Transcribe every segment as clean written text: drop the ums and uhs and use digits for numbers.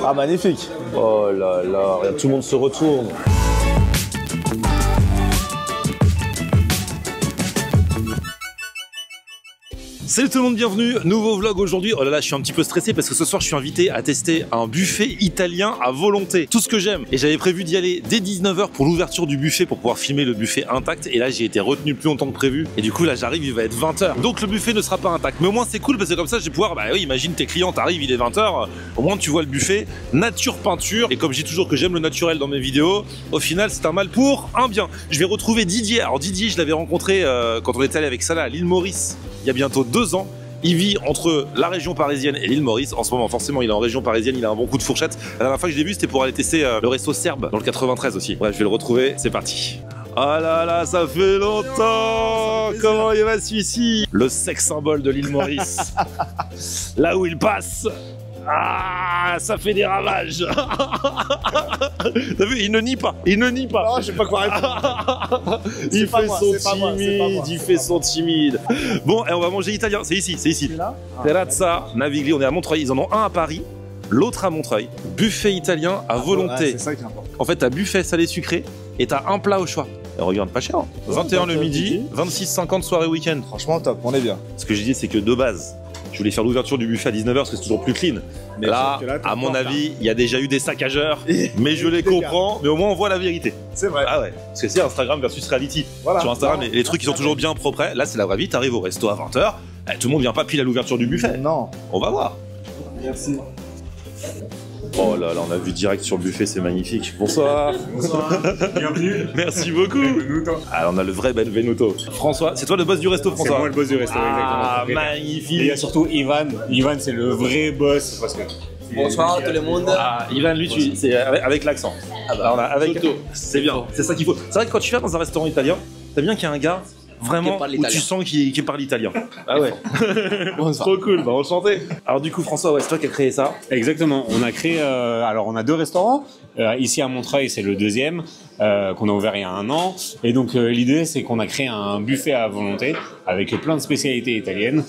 Ah, magnifique. Oh là là, regarde, tout le monde se retourne. Salut tout le monde, bienvenue, nouveau vlog aujourd'hui. Oh là là, je suis un petit peu stressé parce que ce soir je suis invité à tester un buffet italien à volonté. Tout ce que j'aime. Et j'avais prévu d'y aller dès 19 h pour l'ouverture du buffet pour pouvoir filmer le buffet intact. Et là j'ai été retenu plus longtemps que prévu. Et du coup là j'arrive, il va être 20 h. Donc le buffet ne sera pas intact. Mais au moins c'est cool parce que comme ça je vais pouvoir, bah oui, imagine tes clients, t'arrives, il est 20 h. Au moins tu vois le buffet, nature peinture. Et comme je dis toujours que j'aime le naturel dans mes vidéos, au final c'est un mal pour un bien. Je vais retrouver Didier. Alors Didier, je l'avais rencontré quand on était allé avec Salah à l'île Maurice il y a bientôt 2 ans. Il vit entre la région parisienne et l'île Maurice. En ce moment, forcément, il est en région parisienne, il a un bon coup de fourchette. La dernière fois que je l'ai vu, c'était pour aller tester le resto serbe dans le 93 aussi. Bref, je vais le retrouver, c'est parti. Oh là là, ça fait longtemps. Comment il va celui-ci? Le sex symbole de l'île Maurice. Là où il passe. Ah, ça fait des ravages. T'as vu, il ne nie pas. Il ne nie pas. Non, je sais pas quoi répondre. Il fait son timide. Bon, et on va manger italien. C'est ici, c'est ici. Terrazza Navigli. On est à Montreuil. Ils en ont un à Paris, l'autre à Montreuil. Buffet italien à volonté. C'est ça qui est important. En fait, t'as buffet salé sucré et t'as un plat au choix. Et regarde, pas cher. 21 le midi, 26,50 soirée week-end. Franchement, top. On est bien. Ce que j'ai dit, c'est que de base, je voulais faire l'ouverture du buffet à 19 h parce que c'est toujours plus clean. Mais là, à mon avis, il y a déjà eu des saccageurs. Mais je les comprends. Mais au moins, on voit la vérité. C'est vrai. Ah ouais. Parce que c'est Instagram versus reality. Voilà. Sur Instagram, les trucs qui sont toujours bien propres. Là, c'est la vraie vie. T'arrives au resto à 20 h. Tout le monde vient pas pile à l'ouverture du buffet. Non. On va voir. Merci. Oh là là, on a vu direct sur le buffet, c'est magnifique. Bonsoir. Bonsoir. Bienvenue. Merci beaucoup. Benvenuto. Alors, on a le vrai Benvenuto. François, c'est toi le boss du resto, François? C'est moi le boss du resto, ah, exactement. Magnifique. Et il y a surtout Ivan. Ivan, c'est le vrai boss. Parce que bonsoir à tout le monde. Ah, Ivan, lui, c'est avec l'accent. Ah bah, avec... C'est bien, c'est ça qu'il faut. C'est vrai que quand tu viens dans un restaurant italien, t'as bien qu'il y a un gars vraiment où tu sens qu'il parle italien. Ah ouais. Trop cool, bah enchanté. Alors du coup François, ouais, c'est toi qui as créé ça? Exactement, on a créé, alors on a 2 restaurants, ici à Montreuil c'est le 2e, qu'on a ouvert il y a 1 an, et donc l'idée c'est qu'on a créé un buffet à volonté avec plein de spécialités italiennes,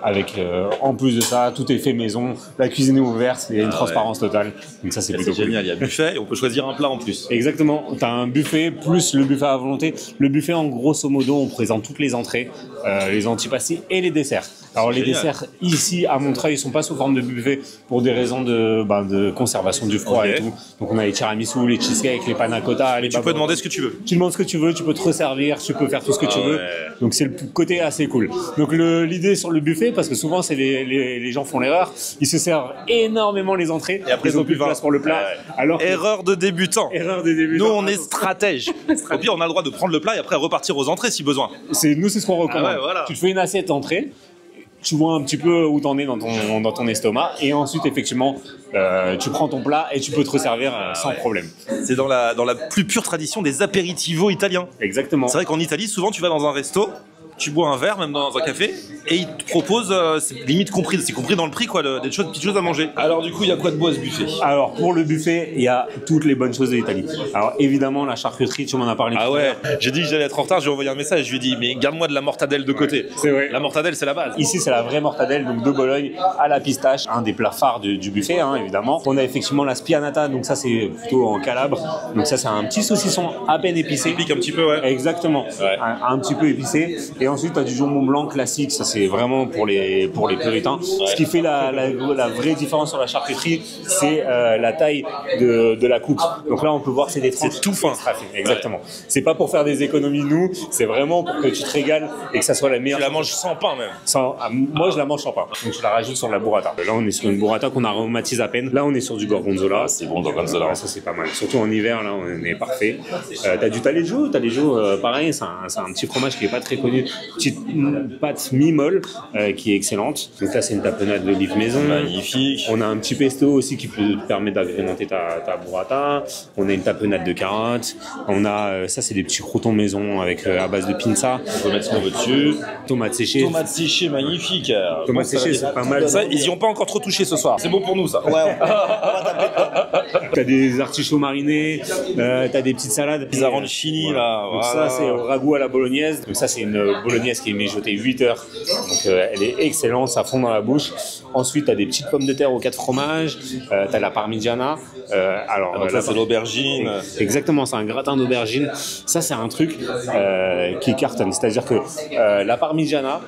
avec en plus de ça, tout est fait maison, la cuisine est ouverte, il y a une transparence totale, donc ça c'est plutôt cool. Génial, il y a buffet et on peut choisir un plat en plus. Exactement, tu as un buffet plus le buffet à volonté. Le buffet en grosso modo, on présente toutes les entrées, les antipastis et les desserts. Alors les desserts ici à Montreuil, ils sont pas sous forme de buffet pour des raisons de conservation du froid et tout. Donc on a les tiramisu, les cheesecakes, les panna cotta. Tu peux demander ce que tu veux. Tu demandes ce que tu veux, tu peux te resservir, tu peux faire tout ce que tu veux. Donc c'est le côté assez cool. Donc l'idée sur le buffet, parce que souvent c'est les gens font l'erreur, ils se servent énormément les entrées et après ils ont plus de place pour le plat. Alors erreur de débutant. Erreur de débutant. Nous on est stratège. Au pire on a le droit de prendre le plat et après repartir aux entrées si besoin. Nous c'est ce qu'on recommande. Ah ouais, voilà. Tu te fais une assiette entrée. Tu vois un petit peu où t'en es dans ton estomac et ensuite effectivement tu prends ton plat et tu peux te resservir sans problème. C'est dans la plus pure tradition des apéritivos italiens. Exactement. C'est vrai qu'en Italie souvent tu vas dans un resto, tu bois un verre même dans un café et ils te proposent, c'est limite compris, c'est compris dans le prix quoi, des petites choses à manger. Alors du coup il y a quoi de beau à ce buffet? Alors pour le buffet il y a toutes les bonnes choses de l'Italie. Alors évidemment la charcuterie, tu m'en as parlé. Ah ouais, j'ai dit que j'allais être en retard, j'ai envoyé un message, je lui ai dit mais garde-moi de la mortadelle de côté. C'est vrai. La mortadelle c'est la base. Ici c'est la vraie mortadelle, donc de Bologne à la pistache, un des plats phares du buffet évidemment. On a effectivement la spianata, donc ça c'est plutôt en Calabre, donc ça c'est un petit saucisson à peine épicé. Ça pique un petit peu ouais. Exactement, ouais. Un petit peu épicé. Et ensuite tu as du jambon blanc classique, ça c'est vraiment pour les puritains. Ouais. Ce qui fait la vraie différence sur la charcuterie, c'est la taille de la coupe. Donc là on peut voir c'est des tranches. C'est tout fin. Exactement. Ouais. C'est pas pour faire des économies nous, c'est vraiment pour que tu te régales et que ça soit la meilleure. Tu la manges sans pain même. Moi je la mange sans pain. Donc je la rajoute sur la burrata. Là on est sur une burrata qu'on aromatise à peine. Là on est sur du gorgonzola. C'est bon gorgonzola. Ça c'est pas mal. Surtout en hiver là on est parfait. T'as du taleggio. Taleggio pareil, c'est un petit fromage qui est pas très connu. Petite pâte mi-molle qui est excellente. Donc là c'est une tapenade d'olive maison. Magnifique. On a un petit pesto aussi qui peut te permettre d'agrémenter ta burrata. On a une tapenade de carottes. On a ça c'est des petits croutons maison avec à base de pinza. On peut mettre ce qu'on veut dessus. Tomates séchées. Tomates séchées magnifique. Tomates séchées c'est pas mal. Ça ils y ont pas encore trop touché ce soir. C'est bon pour nous ça. Ouais. On va taper T'as des artichauts marinés, t'as des petites salades. Les arancini là. Donc voilà. ça c'est au ragoût à la bolognaise. Donc ça c'est une bolognaise qui est mijotée 8 heures. Donc elle est excellente, ça fond dans la bouche. Ensuite t'as des petites pommes de terre aux 4 fromages. T'as la parmigiana. Donc ça c'est l'aubergine. Exactement, c'est un gratin d'aubergine. Ça c'est un truc qui cartonne. C'est-à-dire que la parmigiana,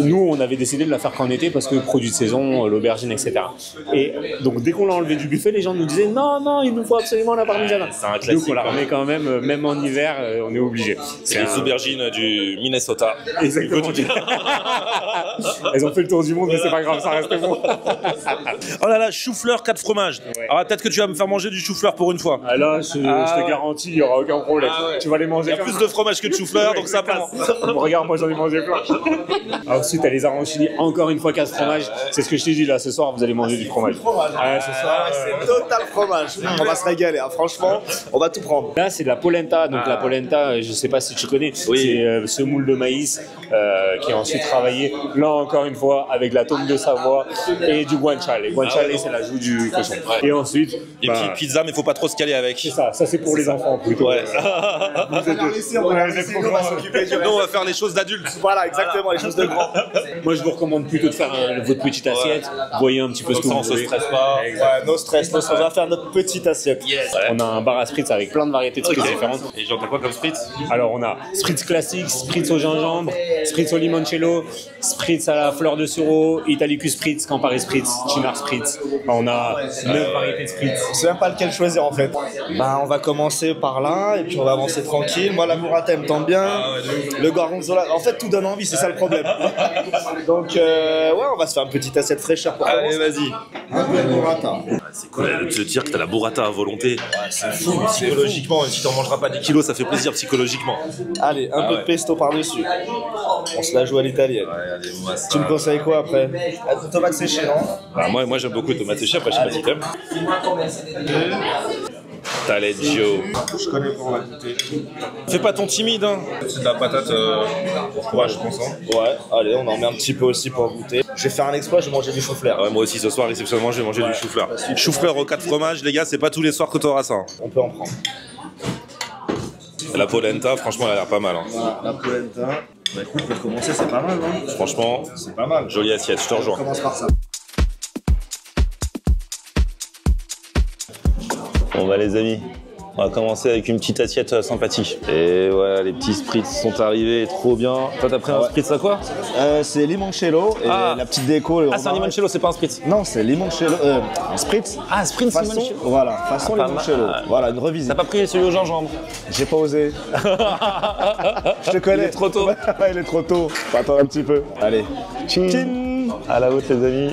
nous, on avait décidé de la faire qu'en été parce que produit de saison, l'aubergine, etc. Et donc, dès qu'on l'a enlevé du buffet, les gens nous disaient non, non, il nous faut absolument la parmigiana. C'est un classique. Donc, on la remet quand même en hiver, on est obligé. C'est les aubergines du Minnesota. Exactement. Elles ont fait le tour du monde, mais c'est pas grave, ça reste bon. Oh là là, chou-fleur 4 fromages. Ouais. Alors peut-être que tu vas me faire manger du chou-fleur pour une fois. Ah là, je te garantis, il n'y aura aucun problème. Tu vas les manger. Il y a plus de fromage que de chou-fleur, donc ça prend. Bon, regarde, moi j'en ai mangé plein. Ensuite, t'as les arancini, encore une fois 4 fromages. C'est ce que je t'ai dit là, ce soir, vous allez manger du fromage. Ce soir, c'est total fromage. On va se régaler, hein. Franchement, on va tout prendre. Là, c'est de la polenta. Donc, la polenta, je sais pas si tu connais, Oui. c'est semoule de maïs qui est ensuite travaillé, là encore une fois, avec la tome de Savoie et du guanciale. Guanciale, c'est la joue du cochon. Et ensuite, Et puis pizza, mais faut pas trop se caler avec. c'est ça c'est pour les enfants plutôt. Ouais. On va s'occuper du Nous, reste. on va faire les choses d'adultes. Voilà, exactement, les choses de grand. Moi, je vous recommande plutôt de faire votre petite assiette. Voyez un petit peu ce que Comme ça, vous on se voulez. stresse pas. Ouais, no stress, on va faire notre petite assiette. On a un bar à spritz avec plein de variétés de spritz différentes. Et genre, t'as quoi comme spritz? Alors on a spritz classique, spritz au gingembre, spritz au limoncello, spritz à la fleur de sureau, Italicus spritz, Campari spritz, Cynar spritz. Enfin, on a 9 variétés de spritz. Je sais même pas lequel choisir en fait. Bah, on va commencer par là et puis on va avancer tranquille. Moi, la burrata elle me tente bien. Le gorgonzola, en fait, tout donne envie, c'est ça le problème. Donc, ouais, on va se faire une petite assiette fraîcheur pour Allez, commencer. vas-y. Un peu de burrata. C'est cool de te dire que t'as la burrata à volonté. C'est fou, psychologiquement, même si t'en mangeras pas des kilos, ça fait plaisir psychologiquement. Allez, un peu de pesto par-dessus. On se la joue à l'italienne. Allez, moi, ça... Tu me conseilles quoi après? Tomate séchée, non? Bah, moi j'aime beaucoup les tomates séchées, après je sais pas si t'aimes. Taleggio. Je connais pas, on va goûter. Fais pas ton timide, hein. C'est de la patate au fromage, je pense. Hein. Ouais, allez, on en met un petit peu aussi pour goûter. Je vais faire un exploit, je vais manger du chou-fleur. Ouais, moi aussi ce soir, exceptionnellement, je vais manger du chou-fleur. Chou-fleur aux 4 fromages, les gars, c'est pas tous les soirs que t'auras ça. Hein. On peut en prendre. La polenta, franchement, elle a l'air pas mal. Hein. Voilà, la polenta. Bah écoute, pour commencer, c'est pas mal, hein. Franchement, C'est pas mal. jolie assiette, je te On rejoins. commence par ça. Bon bah les amis, on va commencer avec une petite assiette sympathique. Et voilà, les petits spritz sont arrivés, trop bien. Toi t'as pris un spritz à quoi? C'est limoncello et Ah. la petite déco. Ah, c'est un limoncello, c'est pas un spritz. Non, c'est limoncello. Un spritz. Ah, spritz Façon, limoncello. voilà, façon Ah, pas limoncello. mal. Voilà, une revisite. T'as pas pris celui au gingembre? J'ai pas osé. Je te connais. Il est trop tôt. Ouais, il est trop tôt. Faut attendre un petit peu. Allez. Tching. À la haute les amis.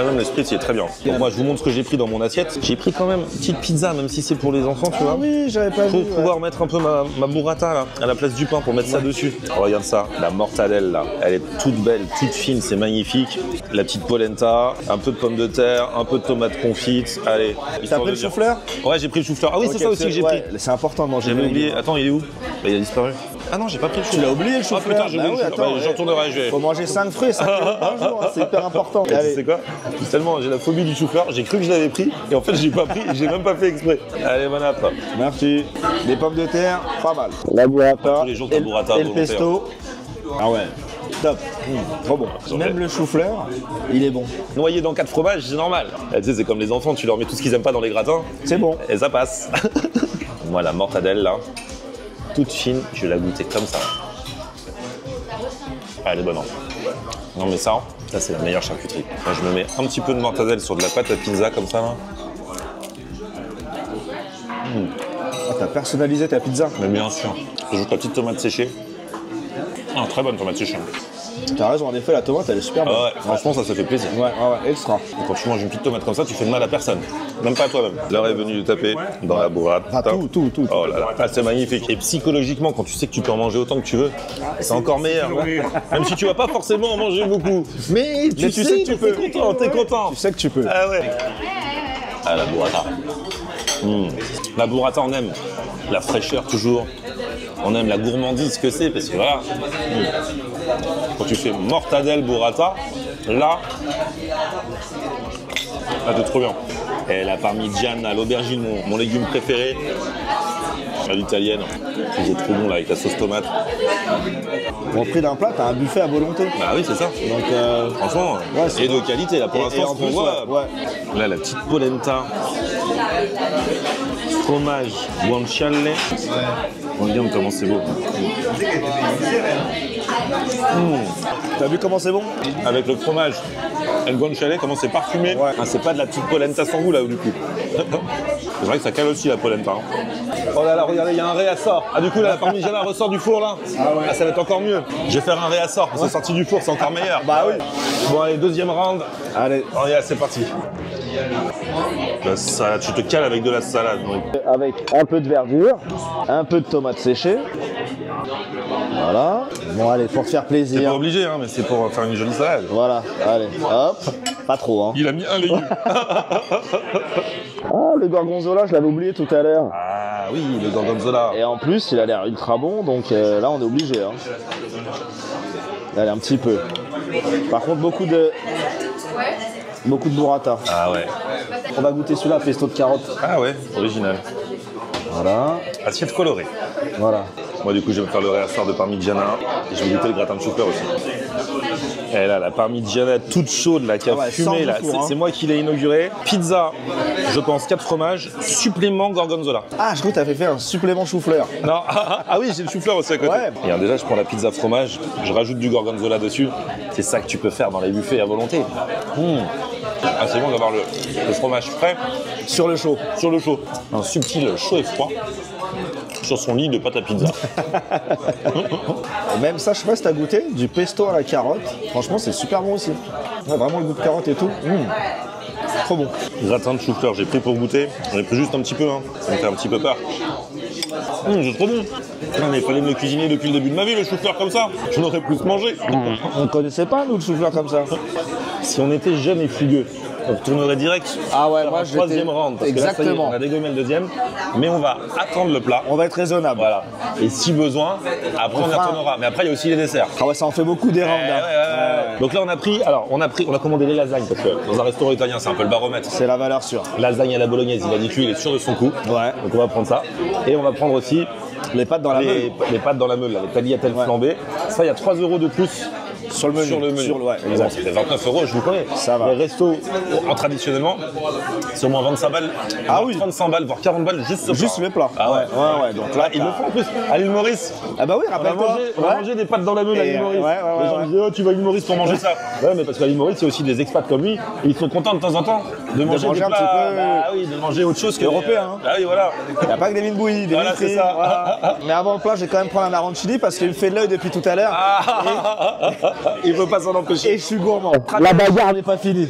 Ah non, le spritz il est très bien. Donc moi je vous montre ce que j'ai pris dans mon assiette. J'ai pris quand même une petite pizza, même si c'est pour les enfants, tu vois. Ah oui, j'avais pas Pour vu. pouvoir mettre un peu ma burrata là, à la place du pain pour mettre ça dessus. Oh, regarde ça, la mortadelle là, elle est toute belle, toute fine, c'est magnifique. La petite polenta, un peu de pommes de terre, un peu de tomates confites. Allez. T'as histoire pris de le dire. chou-fleur? Ouais, j'ai pris le chou-fleur. Ah oui, c'est ça aussi que j'ai pris. C'est important de manger. J'avais le oublié. légumes. Attends, il est où? Bah, il a disparu. Ah non, j'ai pas pris le chou-fleur. Tu l'as oublié le Ah chou-fleur? putain, j'ai Bah oublié oui, le chou-fleur. attends, Bah, j'en tournerai, je vais. Faut manger 5 fruits et 5 légumes par jour, hein, c'est hyper important. Et tu Allez. sais quoi? Tellement j'ai la phobie du chou-fleur, j'ai cru que je l'avais pris et en fait j'ai pas pris, j'ai même pas fait exprès. Allez, bon app. Merci. Les pommes de terre, pas mal. La burrata. Tous les jours, ta burrata et le volontaire. pesto. Ah ouais. Top. Trop bon. Même le chou-fleur, il est bon. Noyé dans 4 fromages, c'est normal. Tu sais, c'est comme les enfants, tu leur mets tout ce qu'ils aiment pas dans les gratins C'est bon. et ça passe. Moi, la mortadelle là, toute fine, je vais la goûter comme ça. Ah, elle est bonne. Hein. Non, mais ça c'est la meilleure charcuterie. Moi, je me mets un petit peu de mortadelle sur de la pâte à pizza comme ça là. Ah, t'as personnalisé ta pizza. Mais bien sûr. J'ajoute la petite tomate séchée. Ah, très bonne tomate séchée. T'as raison, en effet, la tomate, elle est super bonne. Ah ouais, franchement, ça fait plaisir. Ouais, et le sera. Quand tu manges une petite tomate comme ça, tu fais de mal à personne. Même pas à toi-même. L'heure est venue de taper dans la burrata. Ah, tout. Oh là là, ah, c'est magnifique. Et psychologiquement, quand tu sais que tu peux en manger autant que tu veux, c'est encore meilleur. Même si tu vas pas forcément en manger beaucoup. Mais tu sais que tu peux. T'es content. Tu sais que tu peux. Ah ouais. Ah, la burrata. La burrata, on aime. La fraîcheur, toujours. On aime la gourmandise que c'est, parce que voilà. Quand tu fais mortadelle burrata, là, t'es trop bien. Et la parmigiana, l'aubergine, mon légume préféré. À l'italienne, toujours trop bon là avec la sauce tomate. Au prix d'un plat, t'as un buffet à volonté. Bah oui, c'est ça. Donc, franchement, ouais, et de qualité là pour et l'instant. en plus, ouais. Là, la petite polenta, fromage, guanciale. Regarde comment c'est beau. T'as vu comment c'est bon? Avec le fromage et le guanciale, comment c'est parfumé. Ouais. Ah, c'est pas de la petite polenta sans goût là du coup. C'est vrai que ça cale aussi la polenta. Hein. Oh là là, regardez, il y a un réassort. Ah du coup là, la parmigiana ressort du four là. Ah, ça va être encore mieux. Je vais faire un réassort, c'est sorti du four, c'est encore meilleur. Bah oui. Bon allez, deuxième round. Allez. Allez, c'est parti. La salade, tu te cales avec de la salade. Donc. Avec un peu de verdure, un peu de tomates séchées. Voilà. Bon allez, pour te faire C'est plaisir. pas obligé, hein, mais c'est pour faire une jolie salade. Voilà, allez, hop. Pas trop, hein. Il a mis un légume. Ah, le gorgonzola, je l'avais oublié tout à l'heure. Ah oui, le gorgonzola. Et en plus, il a l'air ultra bon, donc là, on est obligé. Hein. Allez, un petit peu. Par contre, beaucoup de burrata. Ah ouais. On va goûter celui-là, pesto de carottes. Ah ouais, original. Voilà, Assiette colorée. voilà. Moi du coup, je vais me faire le réassort de parmigiana et je vais goûter le gratin de chou-fleur aussi. Et là, la parmigiana toute chaude là, qui a ouais, fumé sans là, du four, hein. c'est moi qui l'ai inauguré. Pizza, je pense 4 fromages, supplément gorgonzola. Ah, je crois que t'avais fait un supplément chou-fleur. Non, ah oui, j'ai le chou-fleur aussi à côté. Ouais. Regarde, déjà, je prends la pizza fromage, je rajoute du gorgonzola dessus. C'est ça que tu peux faire dans les buffets à volonté. Ah, c'est bon d'avoir le fromage frais Sur le chaud. sur le chaud. Un subtil chaud et froid sur son lit de pâte à pizza. Et même ça, je sais pas si t'as goûté, du pesto à la carotte. Franchement, c'est super bon aussi. Ouais, vraiment le goût de carotte et tout. Trop bon. Gratin de chou-fleur, j'ai pris pour goûter. J'en ai pris juste un petit peu, hein. Ça me fait un petit peu peur. C'est trop bon. Non, mais il fallait me le cuisiner depuis le début de ma vie, le chou-fleur comme ça. Je n'aurais plus mangé. On connaissait pas, nous, le chou-fleur comme ça. Si on était jeune et fougueux, on retournerait direct Ah ouais, faire moi, un j'étais- troisième round. Parce que là, ça y est, Exactement. on a dégommé le deuxième, mais on va attendre le plat. On va être raisonnable. Voilà. Et si besoin, après on y fera un- retournera. Mais après, il y a aussi les desserts. Ah ouais, ça en fait beaucoup des rounds. hein. Donc là, on a commandé les lasagnes parce que dans un restaurant italien, c'est un peu le baromètre. C'est la valeur sûre. Lasagne à la bolognaise, il a dit que lui, il est sûr de son coup. Ouais. Donc on va prendre ça. Et on va prendre aussi Les pâtes dans la meule. les pâtes dans la meule, là, les tagliatelles Ouais. flambées. Ça, il y a 3 € de plus Sur le menu. sur le menu. ouais, Mais exact. bon, ça fait 29 €, je vous connais. Ça va. Les restos, traditionnellement, c'est au moins 25 balles, Ah voire oui. 35 balles, voire 40 balles juste ce Juste plat. le plat. Ah ouais. Ouais. Donc là, Ils le font en plus. À l'île Maurice, Ah bah oui, on va rappelle-toi. manger des pâtes dans la meule à Et, l'île Maurice. ouais, Les gens ouais. me disent, oh, tu vas à l'île Maurice pour manger ça. Ouais, mais parce qu'à l'île Maurice, il y a aussi des expats comme lui. Et ils sont contents de temps en temps de manger manger des un petit plats. peu- Bah oui, de manger autre chose que Européen, hein. Ah oui, voilà. Il n'y a pas que des mines bouillies, des Voilà, mines c'est frites, ça. voilà. Mais avant le plat, je vais quand même prendre un arancini parce qu'il me fait de l'œil depuis tout à l'heure. Il veut pas s'en empêcher. Et je suis gourmand. La bagarre n'est pas finie.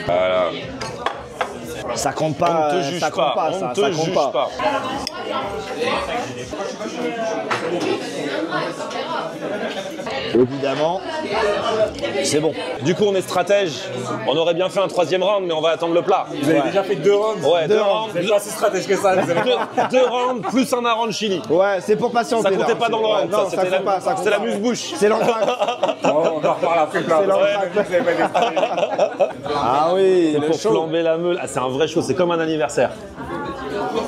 Voilà. Ça compte On pas. ne te juge ça compte pas. pas. On Ça ne te compte juge pas. pas. Évidemment, c'est bon. Du coup, on est stratège. On aurait bien fait un 3e round, mais on va attendre le plat. Vous avez déjà fait 2 rounds. Ouais, deux rounds. Vous n'êtes pas si stratège que ça. Vous avez... Deux rounds plus un arancini. Ouais, c'est pour patienter. Ça comptait là. pas dans le Ouais, round. Non, ça c'était compte pas. Ça compte c'est la pas. muse-bouche. C'est l'entraque. on en reparle après le plat. C'est l'entraque. Ah oui, C'est le pour chaud. flamber la meule. Ah, c'est un vrai show. C'est comme un anniversaire.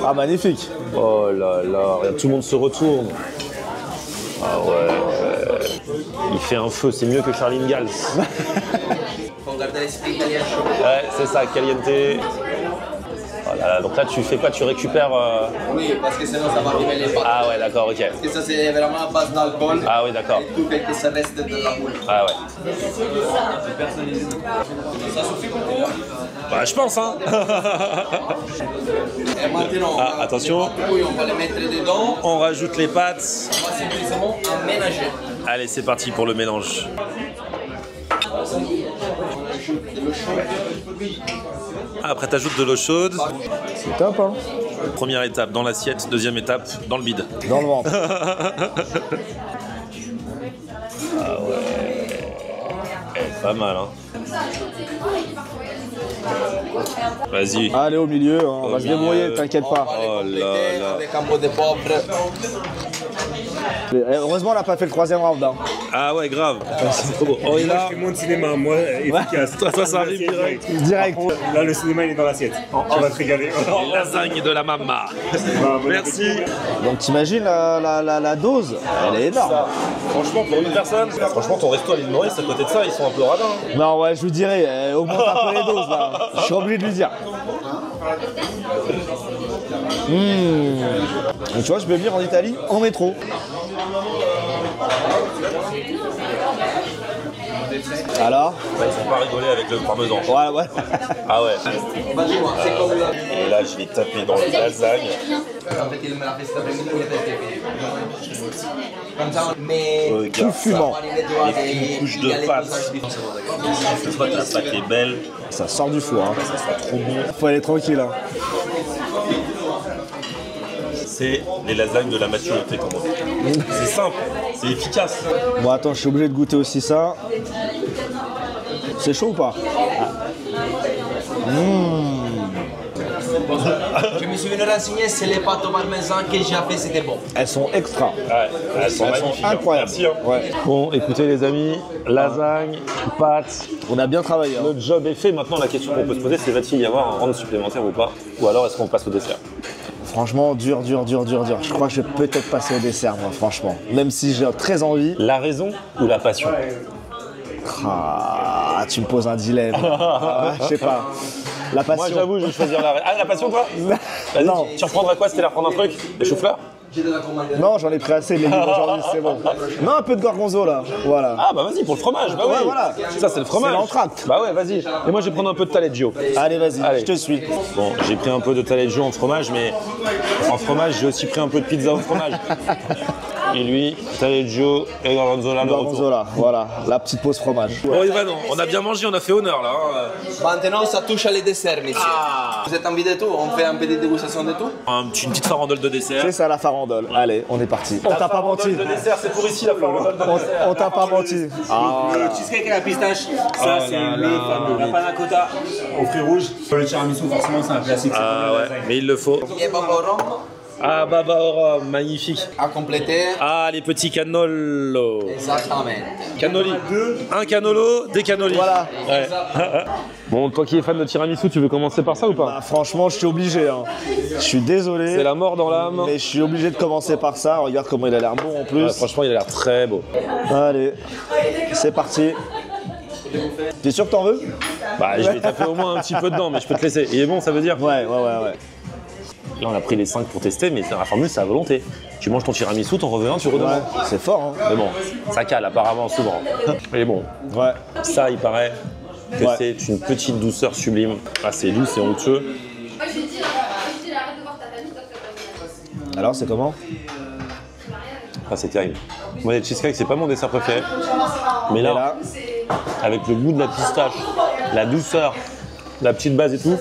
Ah magnifique. Oh là là. Regarde, tout le monde se retourne. Ah ouais. Il fait un feu. C'est mieux que Charlie Ingalls. Ouais, c'est ça, caliente. Oh là là, donc là, tu fais quoi? Tu récupères. Oui, parce que sinon ça va abîmer les pâtes. Ah ouais, d'accord, ok. Parce que ça c'est vraiment à base d'alcool. Ah oui, d'accord. Et tout fait que ça reste de la boule. Ah ouais. Ça suffit pour toi. Bah, je pense, hein. Et maintenant, Ah, attention. oui, on va les mettre dedans. On rajoute les pâtes. On va simplement en ménager. Allez, c'est parti pour le mélange. On ajoute de l'eau chaude. Après, t'ajoutes de l'eau chaude. C'est top, hein. Première étape dans l'assiette, deuxième étape dans le bide. Dans le ventre. Pas mal, hein. Vas-y. Allez au milieu, hein. On va se débrouiller, t'inquiète On pas. va les Oh là compléter là. avec un peu de poivre. Heureusement, on n'a pas fait le 3e round. Hein. Ah ouais, grave. C'est trop beau. Oh, et Moi, là, je fais moins de cinéma, moi, efficace. Toi, ça arrive direct. Direct. Par contre, là, le cinéma, il est dans l'assiette. Tu vas te régaler. les lasagnes de la maman. Merci. Donc t'imagines la dose, elle est énorme. Franchement, pour une personne, franchement, ton resto à l'île Maurice, à côté de ça, ils sont un peu radins. Non ouais, je lui dirais, augmente un peu les doses là. Je suis obligé de lui dire. Et tu vois, je peux venir en Italie en métro. Alors Ils sont pas rigolés avec le parmesan. Ouais, ouais. Ah ouais. Et là, je vais taper dans le lasagne. En fait, il me l'a fait cet après-midi, il était fait. Comme ça, mais Tout fumant. Une couche de pâte. Cette fois, la pâte est belle. Ça sort du four. Hein. Ça sent trop bon. Faut aller tranquille. Hein. C'est les lasagnes de la maturité, comme on dit. C'est simple, c'est efficace. Bon attends, je suis obligé de goûter aussi ça. C'est chaud ou pas? je me suis venu renseigner, c'est les pâtes au parmesan que j'ai fait, c'était bon. Elles sont extra. Ouais, elles sont magnifiques. incroyables. Merci. Hein. Ouais. Bon, écoutez les amis, lasagne, pâtes, On a bien travaillé. Hein. le job est fait. Maintenant, la question qu'on peut se poser, c'est va-t-il y avoir un round supplémentaire ou pas? Ou alors est-ce qu'on passe au dessert? Franchement, dur. Je crois que je vais peut-être passer au dessert, moi, franchement. Même si j'ai très envie. La raison ou la passion? Ah, tu me poses un dilemme. Ah, je sais pas. La passion. Moi, j'avoue, je vais choisir la raison. Ah, la passion, toi? Vas-y, Non. tu reprendras quoi si t'allais reprendre un truc? Les choux-fleurs? Non, j'en ai pris assez de légumes aujourd'hui, c'est bon. Non, un peu de gorgonzola, voilà. Ah, bah vas-y, pour le fromage, bah Ouais, oui. voilà. Ça, c'est le fromage. C'est l'entracte. Bah ouais, vas-y. Et moi, je vais prendre un peu de taleggio. Allez, vas-y, Allez. je te suis. Bon, j'ai pris un peu de taleggio en fromage, mais en fromage, j'ai aussi pris un peu de pizza au fromage. Et lui, taleggio et gorgonzola, le retour. Gorgonzola, voilà, la petite pause fromage. Bon, Ivan, on a bien mangé, on a fait honneur, là. Maintenant, ça touche à les desserts, messieurs. Vous êtes envie de tout? On fait une petite dégustation de tout? Une petite farandole de dessert. C'est ça la farandole. Allez, on est parti. On t'a pas menti. Le dessert, c'est pour ici, la farandole de dessert. On t'a pas menti. Ah, Le cheesecake à la pistache, ça c'est le fameux. La panna cotta aux fruits rouges. Le tiramisu, forcément, c'est un classique. Ah ouais, mais il le faut. Et Babaron, Ah, baba ora, magnifique. à compléter. Ah, les petits canolos. Exactement. Cannoli. Un canolo, des cannolis. Voilà. Ouais. Bon, toi qui es fan de tiramisu, tu veux commencer par ça ou pas? bah, franchement, je suis obligé. Hein. Je suis désolé. C'est la mort dans l'âme. Mais je suis obligé de commencer par ça. Regarde comment il a l'air bon en plus. Ouais, franchement, il a l'air très beau. Allez, c'est parti. T'es sûr que t'en veux? Bah, je vais taper au moins un petit peu dedans, mais je peux te laisser. Il est bon, ça veut dire? Ouais. Là, on a pris les 5 pour tester, mais la formule, c'est à volonté. Tu manges ton tiramisu, ton revenant, tu redemandes. Ouais, c'est fort. Hein. Mais bon, ça cale apparemment souvent. Mais bon, Ouais. ça, il paraît que Ouais. c'est une petite douceur sublime. Ah, c'est doux, c'est onctueux. Moi, je lui ai dit, arrête de voir ta famille, toi, tu vas pas venir. Alors, c'est comment? Ah, c'est terrible. Moi, les cheesecakes, c'est pas mon dessert préféré. Mais Et là, là, avec le goût de la pistache, la douceur, la petite base et tout,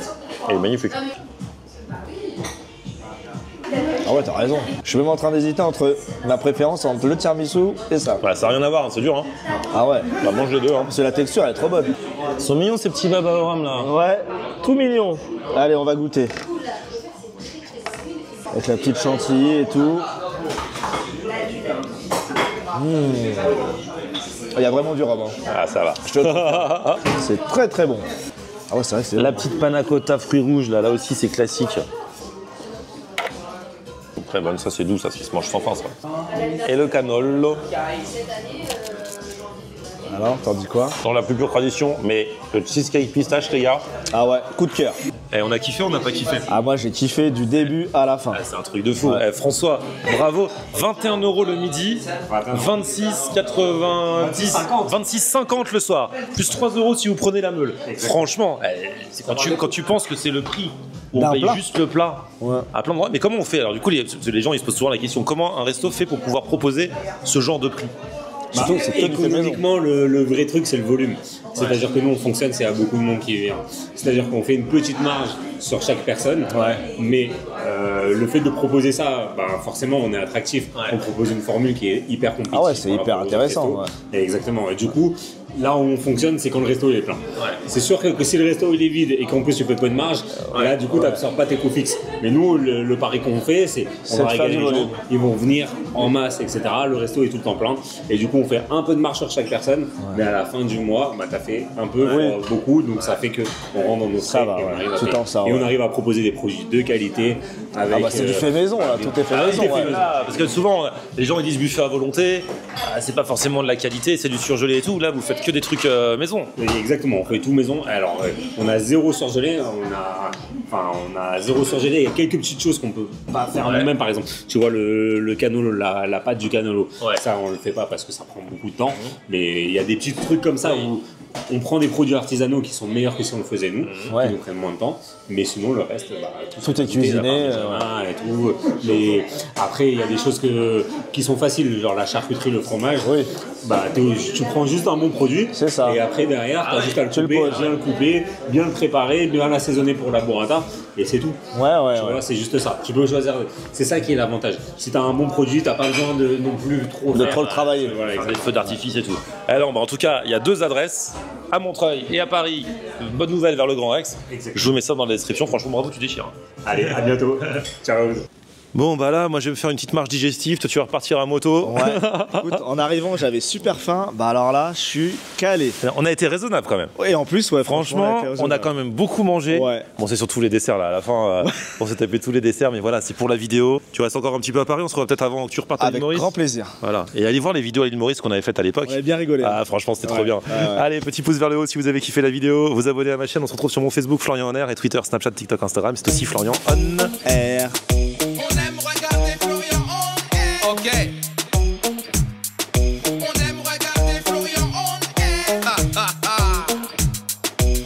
elle est magnifique. ah ouais, t'as raison. Je suis même en train d'hésiter entre ma préférence entre le tiramisu et ça. Bah, ça n'a rien à voir, hein, c'est dur. Hein. Ah ouais. Bah, mange les deux. Hein. Parce que la texture, elle est trop bonne. Ils sont mignons, ces petits babaoram là. Ouais, tout mignon. Allez, on va goûter. Avec la petite chantilly et tout. Il y a vraiment du rhum. Hein. Ah, ça va. C'est très très bon. Ah ouais, c'est vrai que c'est La petite panna cotta fruits rouges, là aussi, c'est classique. Très bonne, ça c'est doux, ça qui se mange sans fin, ça. Et le canolo, Alors, t'en dis quoi? dans la plus pure tradition, mais le cheesecake pistache, les gars. Ah ouais, coup de cœur. Et on a kiffé, on n'a pas kiffé. Ah moi j'ai kiffé du début à la fin. Ah, c'est un truc de fou. Ouais. François, bravo. 21 € le midi, 26,90, 26,50 le soir, plus 3 € si vous prenez la meule. Franchement, c'est quand tu penses que c'est le prix où on D'un paye plat. juste le plat Ouais. à plein d'endroits. Mais comment on fait? Alors du coup, les gens ils se posent souvent la question, comment un resto fait pour pouvoir proposer ce genre de prix? Surtout que c'est que du fait maison. Économiquement, le vrai truc, c'est le volume. C'est-à-dire que nous, on fonctionne, c'est à beaucoup de monde qui vient. C'est-à-dire qu'on fait une petite marge sur chaque personne, mais le fait de proposer ça, bah, forcément, on est attractif. On propose une formule qui est hyper compliquée. Ah ouais, c'est hyper intéressant, ouais. Exactement. Et du coup, là où on fonctionne, c'est quand le resto il est plein. C'est sûr que si le resto il est vide et qu'en plus tu fais pas de marge, là du coup tu n'absorbes pas tes coûts fixes. Mais nous, le pari qu'on fait, c'est on va régaler les gens, ils vont venir en masse, etc. Le resto est tout le temps plein. Et du coup, on fait un peu de marge sur chaque personne, mais à la fin du mois, bah, tu as fait un peu, beaucoup, donc ça fait qu'on rentre dans nos frais et on arrive à proposer des produits de qualité. Avec, c'est du fait maison, là, tout est fait maison. Parce que souvent, les gens ils disent buffet à volonté, c'est pas forcément de la qualité, c'est du surgelé et tout. Là, vous faites que des trucs maison. Oui, exactement, on fait tout maison. Alors, on a zéro surgelé, on a zéro surgelé. Il y a quelques petites choses qu'on peut pas faire nous-mêmes, par exemple. Tu vois, le canolo, la pâte du canolo, ça, on le fait pas parce que ça prend beaucoup de temps. Mais il y a des petits trucs comme ça où on prend des produits artisanaux qui sont meilleurs que si on le faisait nous, qui nous prennent moins de temps. Mais sinon, le reste, tout est cuisiné. Et tout. Mais après, il y a des choses qui sont faciles, genre la charcuterie, le fromage. Bah, tu prends juste un bon produit. C'est ça. Et après, derrière, tu as juste à le couper, bien le préparer, bien l'assaisonner pour la burrata. Et c'est tout. Tu vois, c'est juste ça. Tu peux choisir. C'est ça qui est l'avantage. Si tu as un bon produit, tu n'as pas besoin de non plus trop le travailler. Voilà, des feux d'artifice et tout. Alors, en tout cas, il y a 2 adresses, à Montreuil et à Paris. Bonne nouvelle vers le Grand Rex. Je vous mets ça dans la description. Franchement, bravo, tu déchires. Allez, à bientôt. Ciao. Bon, bah là, moi je vais me faire une petite marche digestive. Toi, tu vas repartir à moto. Écoute, en arrivant, j'avais super faim. Bah alors là, je suis calé. On a été raisonnable quand même. Et en plus, franchement, on a quand même beaucoup mangé. Bon, c'est surtout les desserts là. À la fin, on s'est tapé tous les desserts, mais voilà, c'est pour la vidéo. Tu restes encore un petit peu à Paris. On se revoit peut-être avant que tu repartes à l'île Maurice. Avec grand plaisir. Voilà. Et allez voir les vidéos à l'île Maurice qu'on avait faites à l'époque. On avait bien rigolé. Ah, franchement, c'était trop bien. Allez, petit pouce vers le haut si vous avez kiffé la vidéo. Vous abonnez à ma chaîne. On se retrouve sur mon Facebook, Florian Honner, et Twitter, Snapchat, TikTok, Instagram. C'est aussi Florian On Air. Ok. On aime regarder Florian on air.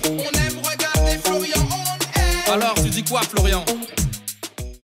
On aime regarder Florian on air. Alors tu dis quoi Florian?